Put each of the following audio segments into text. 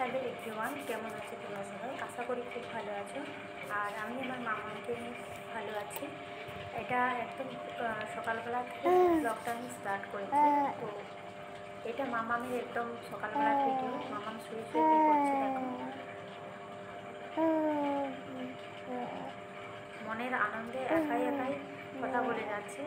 Hello everyone, কেমন আছো তোমরা সবাই? আশা করি খুব ভালো আছো। আর আমি আমার মামাকে নিয়ে ভালো আছি। এটা একদম সকালবেলা থেকে ব্লগটা আমি স্টার্ট করেছি। তো এটা মামামের একদম সকালবেলার ভিডিও। মামাম শুয়ে শুয়ে কী করছে দেখো, মনের আনন্দে একাই একাই কথা বলে যাচ্ছে।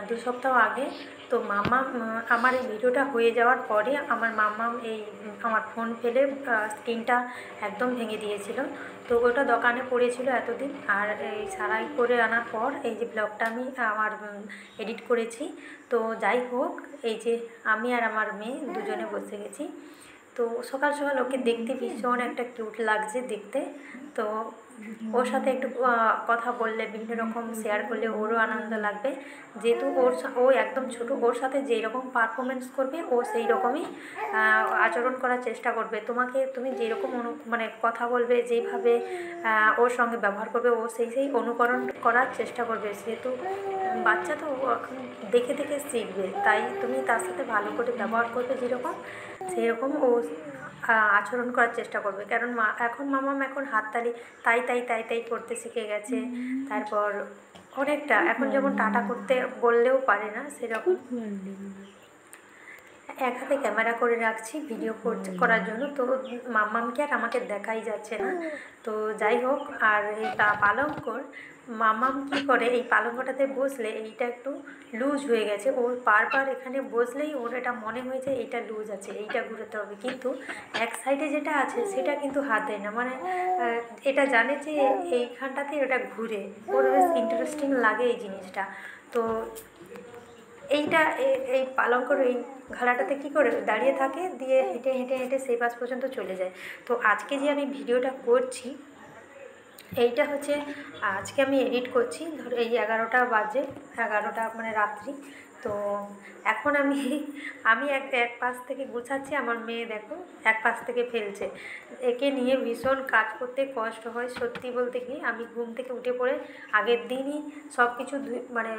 দু সপ্তাহ আগে তো মামাম আমার এই ভিডিওটা হয়ে যাওয়ার পরে আমার মামাম এই আমার ফোন ফেলে স্ক্রিনটা একদম ভেঙে দিয়েছিল। তো ওটা দোকানে পড়েছিল এতদিন। আর এই সারাই করে আনার পর এই যে ব্লগটা আমি আমার এডিট করেছি। তো যাই হোক, এই যে আমি আর আমার মেয়ে দুজনে বসে গেছি। তো সকাল সকাল ওকে দেখতে ভীষণ একটা কিউট লাগছে দেখতে। তো ওর সাথে একটু কথা বললে, বিভিন্ন রকম শেয়ার করলে ওরও আনন্দ লাগবে। যেহেতু ও একদম ছোটো, ওর সাথে যেই রকম পারফরমেন্স করবে ও সেই রকমই আচরণ করার চেষ্টা করবে। তুমি যেরকম মানে কথা বলবে, যেইভাবে ওর সঙ্গে ব্যবহার করবে, ও সেই অনুকরণ করার চেষ্টা করবে। যেহেতু বাচ্চা তো এখন দেখে দেখে শিখবে, তাই তুমি তার সাথে ভালো করে ব্যবহার করবে, যেরকম সেই রকম ও আচরণ করার চেষ্টা করবে। কারণ এখন মামাম এখন হাততালি তাই তাই তাই তাই করতে শিখে গেছে। তারপর অনেকটা এখন যেমন টাটা করতে বললেও পারে না, সেরকম এক হাতে ক্যামেরা করে রাখছি ভিডিও করার জন্য। তো মাম্মামকে আর আমাকে দেখাই যাচ্ছে না। তো যাই হোক, আর এই পালঙ্কর মাম্মাম কী করে, এই পালঙ্কটাতে বসলে এইটা একটু লুজ হয়ে গেছে। ওর বারবার এখানে বসলেই ওর এটা মনে হয়েছে এইটা লুজ আছে, এইটা ঘুরাতে হবে। কিন্তু এক সাইডে যেটা আছে সেটা কিন্তু হাত দেয় না, মানে এটা জানে যে এইখানটাতে ওটা ঘুরে। ওর বেশ ইন্টারেস্টিং লাগে এই জিনিসটা। তো এইটা এই পালঙ্কর এই ঘাড়াটাতে কী করে দাঁড়িয়ে থাকে, দিয়ে হেঁটে হেঁটে হেঁটে সেই পাশ পর্যন্ত চলে যায়। তো আজকে যে আমি ভিডিওটা করছি, এইটা হচ্ছে আজকে আমি এডিট করছি, ধরো এই 11টা বাজে, 11টা মানে রাত্রি। তো এখন আমি এক পাশ থেকে গুছাচ্ছি, আমার মেয়ে দেখো এক পাশ থেকে ফেলছে। একে নিয়ে ভীষণ কাজ করতে কষ্ট হয় সত্যি বলতে কি। আমি ঘুম থেকে উঠে পড়ে আগের দিনই সব কিছু মানে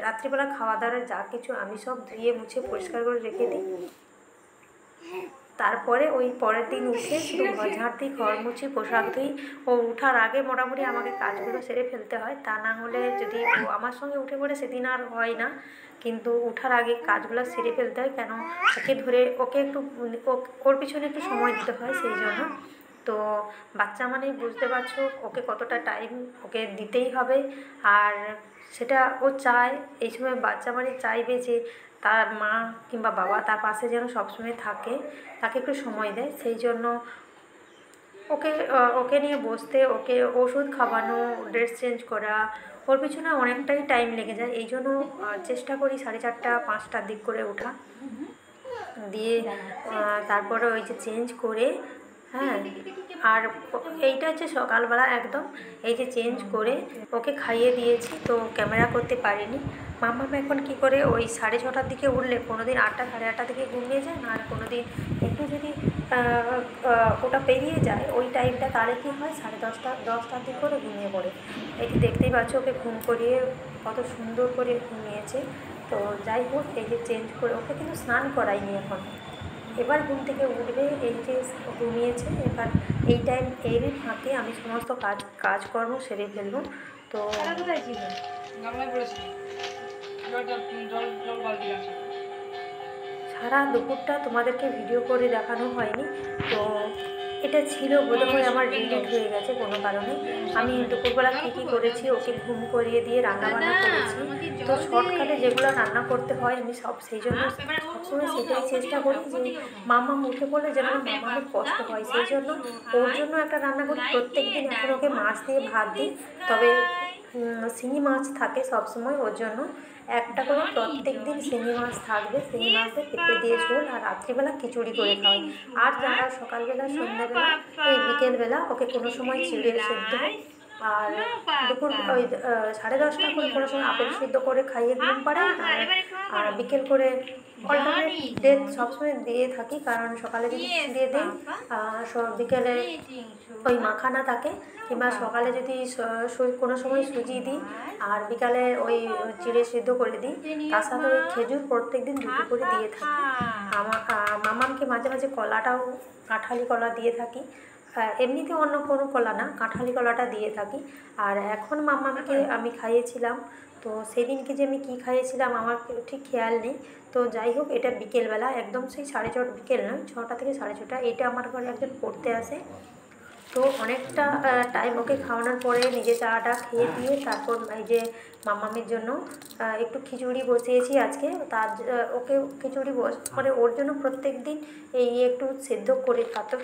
রাত্রিবেলা খাওয়া দাওয়ার যা কিছু আমি সব ধুয়ে মুছে পরিষ্কার করে রেখে দিই। তারপরে ওই পরের দিন উঠে শুধু ঘর ঝাঁট দিই, ঘর মুছি, পোশাক ধুই। ও ওঠার আগে মোটামুটি আমাকে কাজগুলো সেরে ফেলতে হয়। তা না হলে যদি ও আমার সঙ্গে উঠে পড়ে সেদিন আর হয় না। কিন্তু ওঠার আগে কাজগুলো সেরে ফেলতে হয়, কেন ওকে একটু ওর পিছনে একটু সময় দিতে হয়, সেই জন্য। তো বাচ্চা মানেই বুঝতে পারছো ওকে কতটা টাইম ওকে দিতেই হবে। আর সেটা ও চায়, এই সময় বাচ্চা মানে চাইবে যে তার মা কিংবা বাবা তার পাশে যেন সবসময় থাকে, তাকে একটু সময় দেয়। সেই জন্য ওকে নিয়ে বসতে, ওকে ওষুধ খাওয়ানো, ড্রেস চেঞ্জ করা, ওর পিছনে অনেকটাই টাইম লেগে যায়। এই জন্য চেষ্টা করি 4:30 5টার দিক করে ওঠা, দিয়ে তারপরে ওই যে চেঞ্জ করে, হ্যাঁ। আর এইটা হচ্ছে সকালবেলা একদম এই যে চেঞ্জ করে ওকে খাইয়ে দিয়েছি। তো ক্যামেরা করতে পারিনি। মাম্মাম এখন কী করে, ওই 6:30টার দিকে উঠলে কোনো দিন 8টা 8:30 থেকে ঘুমিয়ে যায় না, আর কোনো দিন একটু যদি ওটা পেরিয়ে যায় ওই টাইমটা, তাহলে কী হয় 10টার দিক করে ঘুমিয়ে পড়ে। এই যে দেখতেই পাচ্ছ ওকে ঘুম করিয়ে কত সুন্দর করে ঘুমিয়েছে। তো যাই হোক, এই যে চেঞ্জ করে ওকে কিন্তু স্নান করাইনি এখন। এবার ঘুম থেকে উঠবে, এই যে ঘুমিয়েছে। এবার এই টাইম এর ফাঁকে আমি সমস্ত কাজকর্ম সেরে ফেলবো। তো সারা দুপুরটা তোমাদেরকে ভিডিও করে দেখানো হয়নি। তো এটা ছিল বোধহয় আমার ডিলিট হয়ে গেছে কোনো কারণে। আমি দুপুরবেলা কী করেছি, ওকে ঘুম করিয়ে দিয়ে রান্নাবান্না করেছি। তো শর্টকাটে যেগুলো রান্না করতে হয় আমি সব সেই জন্য সবসময় সেটাই চেষ্টা করি যে মাম্মাম উঠে পড়লে যেন মাম্মামের কষ্ট হয়, সেই জন্য ওর জন্য একটা রান্না করি। প্রত্যেক দিন এখন ওকে মাছ দিয়ে ভাত দিই, তবে শিঙি মাছ থাকে সবসময়, ওর জন্য একটা করে প্রত্যেক দিন শিঙি মাছ থাকবে, শিঙি মাছ দিয়ে পেঁপে দিয়ে ঝোল, আর রাত্রিবেলা খিচুড়ি করে খাওয়াই। আর যারা সকালবেলা, সন্ধ্যাবেলা, এই বিকেলবেলা ওকে কোনো সময় চিড়ে সেদ্ধ, আর দুপুর ওই 10:30 করে কোনো সময় আপেল সিদ্ধ করে খাইয়ে ঘুম পাড়াই, আর বিকেল করে অল্টারনেট ডে সবসময় দিয়ে থাকি, কারণ সকালে যদি দিয়ে দিই বিকেলে ওই মাখানা থাকে, কিংবা সকালে যদি কোনো সময় সুজি দিই, আর বিকালে ওই চিড়ে সিদ্ধ করে দিই। তার সাথে ওই খেজুর প্রত্যেক দিন দুটো করে দিয়ে থাকি। মামামকে মাঝে মাঝে কলাটাও, কাঁঠালি কলা দিয়ে থাকি, এমনিতে অন্য কোনো কলা না, কাঁঠালি কলাটা দিয়ে থাকি। আর এখন মামামকে আমি খাইয়েছিলাম, তো সেদিনকে যে আমি কী খাইয়েছিলাম আমার ঠিক খেয়াল নেই। তো যাই হোক, এটা বিকেলবেলা, একদম সেই 6:30, বিকেল নয়, 6টা থেকে 6:30, এটা আমার ঘরে একজন পড়তে আসে। তো অনেকটা টাইম ওকে খাওয়ানোর পরে নিজে চাটা খেয়ে দিয়ে তারপর এই যে মামামের জন্য একটু খিচুড়ি বসিয়েছি আজকে। তার ওকে খিচুড়ি করে ওর জন্য প্রত্যেক দিন এই একটু সেদ্ধ করে, তাতে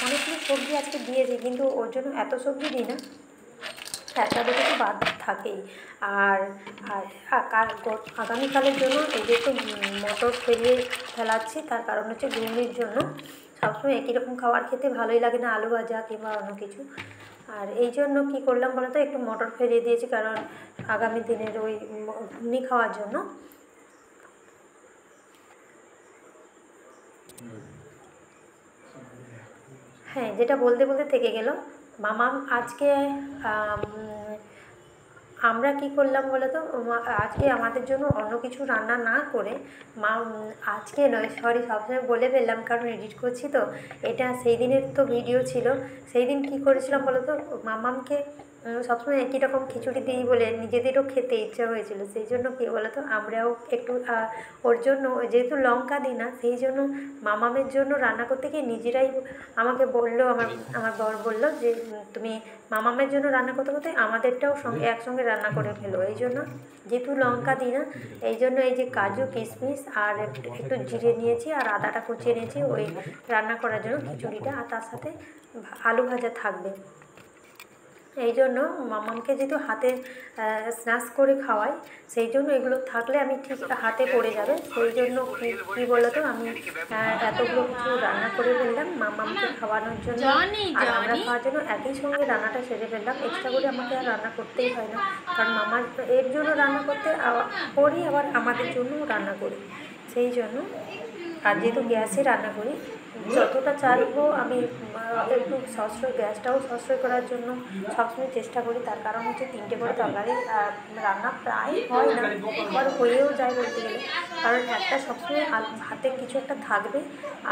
অনেকগুলো সবজি আজকে দিয়েছি, কিন্তু ওর জন্য এত সবজি দিই না, একটা দুটো তো বাদ থাকেই। আর আগামীকালের জন্য এই যে একটু মটর ফেলিয়ে ফেলাচ্ছি, তার কারণ হচ্ছে গৃহিণীর জন্য সবসময় একই রকম খাবার খেতে ভালোই লাগে না, আলু ভাজা কিংবা অন্য কিছু। আর এই জন্য কী করলাম বলো তো, একটু মটর ফেলিয়ে দিয়েছি, কারণ আগামী দিনের ওই ঘুগনি খাওয়ার জন্য। হ্যাঁ, যেটা বলতে বলতে থেকে গেল, মামাম আজকে আমরা কি করলাম বলো তো, আজকে আমাদের জন্য অন্য কিছু রান্না না করে আজকে নয়, সরি, সবসময় বলে ফেললাম কারণ এডিট করছি তো, এটা সেই দিনের তো ভিডিও ছিল। সেই দিন কী করেছিলাম বলো তো, মামামকে সবসময় একই রকম খিচুড়ি দিই বলে নিজেদেরও খেতে ইচ্ছা হয়েছিল, সেই জন্য কী বলো তো, আমরাও একটু ওর জন্য, যেহেতু লঙ্কা দিই না, সেই জন্য মামামের জন্য রান্না করতে গিয়ে নিজেরাই আমাকে বললো, আমার বর বললো যে তুমি মামামের জন্য রান্না করতে করতে আমাদেরটাও একসঙ্গে রান্না করে ফেলো। এই জন্য যেহেতু লঙ্কা দিই না, এই জন্য এই যে কাজু, কিশমিশ আর একটু জিরে নিয়েছি, আর আদাটা কুচিয়ে নিয়েছি ওই রান্না করার জন্য খিচুড়িটা, আর তার সাথে আলু ভাজা থাকবে। এই জন্য মামামকে যেহেতু হাতে স্ন্যাক্স করে খাওয়াই, সেই জন্য এগুলো থাকলে আমি ঠিক হাতে পড়ে যাবে, সেই জন্য কী বলো তো, আমি এতগুলো কিছু রান্না করে ফেললাম মামামকে খাওয়ানোর জন্য, আর আমরা খাওয়ার জন্য একই সঙ্গে রান্নাটা সেরে ফেললাম। এক্সট্রা করে আমাকে আর রান্না করতেই হয় না, কারণ মামার এর জন্য রান্না করতে করি, আবার আমাদের জন্যও রান্না করি, সেই জন্য। আর যেহেতু গ্যাসে রান্না করি, যতটা চাইবো আমি একটু সাশ্রয়, গ্যাসটাও সাশ্রয় করার জন্য সবসময় চেষ্টা করি। তার কারণ হচ্ছে 3টে করে তরকারি রান্না প্রায় হয় না, একবার হয়েও যায় বলতে গেলে, কারণ একটা সবসময় হাতে কিছু একটা থাকবে,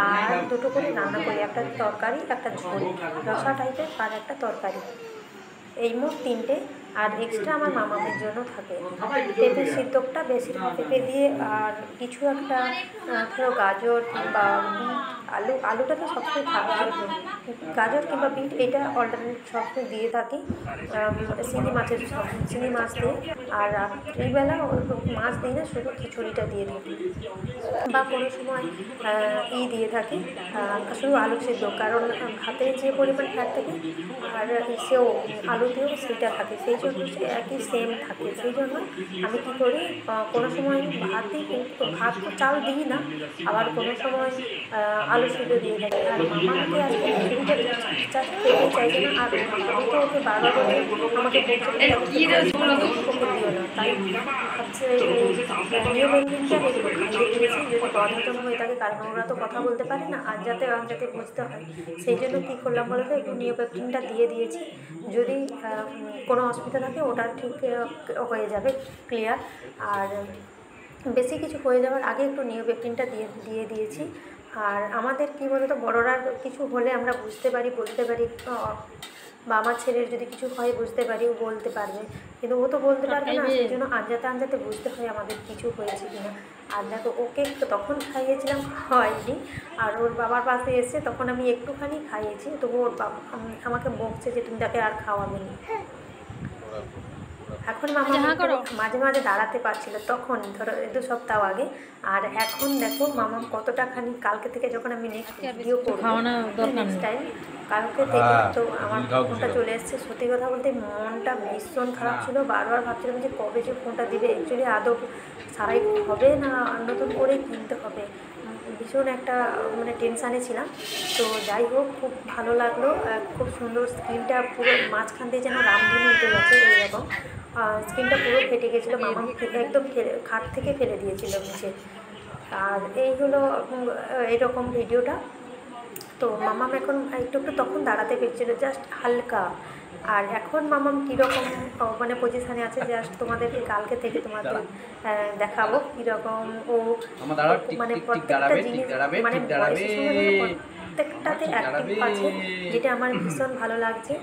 আর 2টো করে রান্না করি, একটা তরকারি, একটা ঝোল, রসা টাইপের, আর একটা তরকারি, এই মোট 3টে। আর এক্সট্রা আমার মামামের জন্য থাকে পেঁপে সিদ্ধটা, বেশি পেঁপে দিয়ে, আর কিছু একটা ধরো গাজর কিংবা বিট, আলুটা তো সবসময় থাকে, গাজর কিংবা বিট এটা অল্টারনেট সবসময় দিয়ে থাকি শিঙি মাছ দিয়ে। আর রাত্রিবেলা মাছ দিই না, শুধু খিচুড়িটা দিয়ে থাকি, বা কোনো সময় দিয়ে থাকি শুধু আলু সিদ্ধ, কারণ ভাতে যে পরিমাণ ফ্যাট থাকে আর সেও আলুতেও সেটা থাকে, সেই জন্য একই সেম থাকে। সেই জন্য আমি কী করি, কোনো সময় ভাত দিই, কিন্তু ভাত চাল দিই না, আবার কোনো সময় আলু সিদ্ধ দিয়ে থাকি। আর মামাকে আজকে খিচুড়িটা খেতে চাইছে না, আর আমি তো ওকে বারবার করে আমাকে ওকে দিও না, তাই হচ্ছে নিউ মেনটেনটা একটু খাইয়ে দিয়েছি, যদি বদহজম হয়ে থাকে, কারণ ওরা তো কথা বলতে পারে না, আর যাতে বুঝতে হয়, সেই জন্য কী করলাম বলো তো, একটু নিওপেকটিনটা দিয়ে দিয়েছি, যদি কোনো অসুবিধা থাকে ওটা ঠিক হয়ে যাবে ক্লিয়ার। আর বেশি কিছু হয়ে যাওয়ার আগে একটু নিওপেকটিনটা দিয়ে দিয়েছি। আর আমাদের কী বলো তো, বড়রা কিছু হলে আমরা বুঝতে পারি, বলতে পারি, বা আমার ছেলের যদি কিছু হয় বুঝতে পারি, ও বলতে পারবে, কিন্তু ও তো বলতে পারবে না, সেই জন্য আনজাতে বুঝতে হয় আমাদের কিছু হয়েছে কিনা। আর দেখো, ওকে তখন খাইয়েছিলাম, হয়নি, আর ওর বাবার পাশে এসে তখন আমি একটুখানি খাইয়েছি, তবু ওর বাবা আমাকে বকছে যে তুমি তাকে আর খাওয়াবে না। এখন মামা মাঝে মাঝে দাঁড়াতে পারছিল তখন, ধরো 2 সপ্তাহ আগে। আর এখন দেখো মামাম কতটাখানি, কালকে থেকে যখন আমি নেক্সট ভিডিও করবো, নেক্সট টাইম কালকে থেকে তো আমার ফোনটা চলে এসেছে। সত্যি কথা বলতে মনটা ভীষণ খারাপ ছিল, বারবার ভাবছিলাম যে কবে যে ফোনটা দিবে। অ্যাকচুয়ালি আদৌ সারাই হবে না নতুন করে কিনতে হবে, ভীষণ একটা মানে টেনশানে ছিলাম। তো যাই হোক, খুব ভালো লাগলো, খুব সুন্দর। স্ক্রিনটা পুরো মাঝখান দিয়ে যেন রামধনু উঠে গেছে এইরকম। স্ক্রিনটা পুরো ফেটে গেছিলো, মামা একদম খাট থেকে ফেলে দিয়েছিল নিচে। আর এই হলো এরকম ভিডিওটা। তো মামাম এখন একটু একটু তখন দাঁড়াতে পেরেছিলো, জাস্ট হালকা। আর এখন মামাম কীরকম মানে পজিশানে আছে জাস্ট তোমাদেরকে কালকে থেকে তোমাদের দেখাবো কীরকম ও মানে প্রত্যেকটা জিনিস মানে বয়সের সঙ্গে প্রত্যেকটাতে অ্যাক্টিভ আছে, যেটা আমার ভীষণ ভালো লাগছে।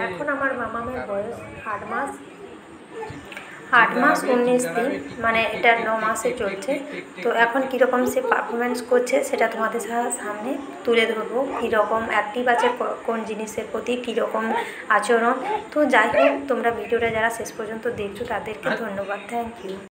এখন আমার মামামের বয়স 8 মাস 19 দিন, মানে এটা 9 মাসে চলছে। তো এখন কীরকম সে পারফরমেন্স করছে সেটা তোমাদের সামনে তুলে ধরবো, কীরকম অ্যাক্টিভ আছে, কোন জিনিসের প্রতি কীরকম আচরণ। তো যাই হোক, তোমরা ভিডিওটা যারা শেষ পর্যন্ত দেখছো তাদেরকে ধন্যবাদ, থ্যাংক ইউ।